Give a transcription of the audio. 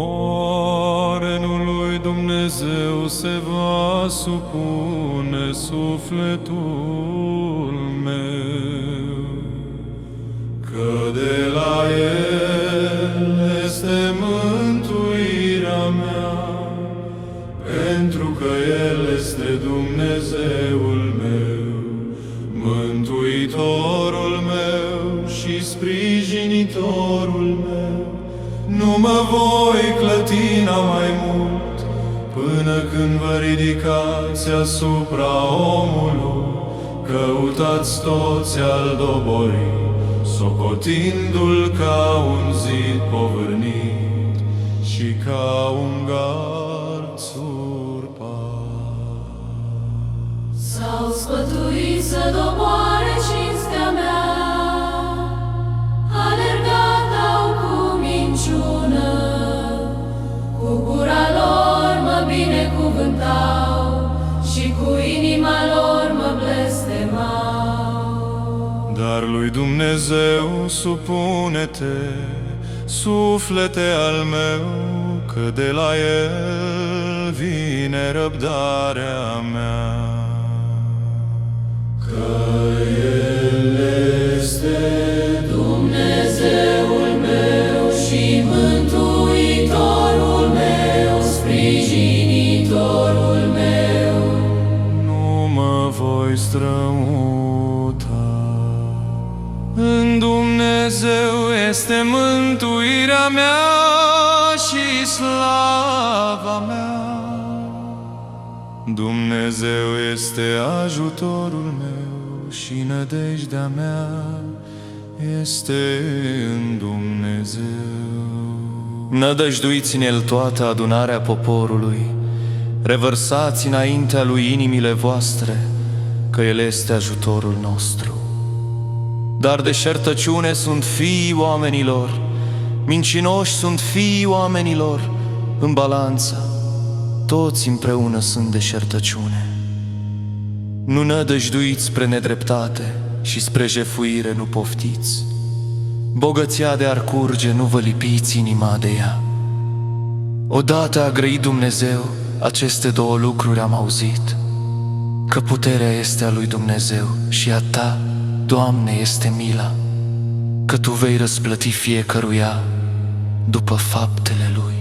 Oare nu lui Dumnezeu se va supune sufletul meu, că de la El este mântuirea mea, pentru că El este Dumnezeul meu, mântuitorul meu și sprijinitorul meu. Nu mă voi clătina mai mult, până când vă ridicați asupra omului. Căutați toți al doborii, socotindu-l ca un zid povârnit și ca un gard surpat. S-au sfătuit să doboare cinstea mea, alergat au cu minciună, cu gura lor mă binecuvântau și cu inima lor mă blestemau. Dar lui Dumnezeu supune-te, suflete al meu, că de la El vine răbdarea mea. Că El este Dumnezeul meu și mântuitorul meu, sprijinitorul meu. Nu mă voi strămuta. În Dumnezeu este mântuirea mea și slava mea. Dumnezeu este ajutorul meu și nădejdea mea este în Dumnezeu. Nădăjduiți în El toată adunarea poporului, revărsați înaintea Lui inimile voastre, că El este ajutorul nostru. Dar deșertăciune sunt fiii oamenilor, mincinoși sunt fiii oamenilor, în balanță, toți împreună sunt deșertăciune. Nu nădăjduiți spre nedreptate și spre jefuire nu poftiți. Bogăția de ar curge, nu vă lipiți inima de ea. Odată a grăit Dumnezeu, aceste două lucruri am auzit, că puterea este a lui Dumnezeu și a Ta, Doamne, este mila, că Tu vei răsplăti fiecăruia după faptele lui.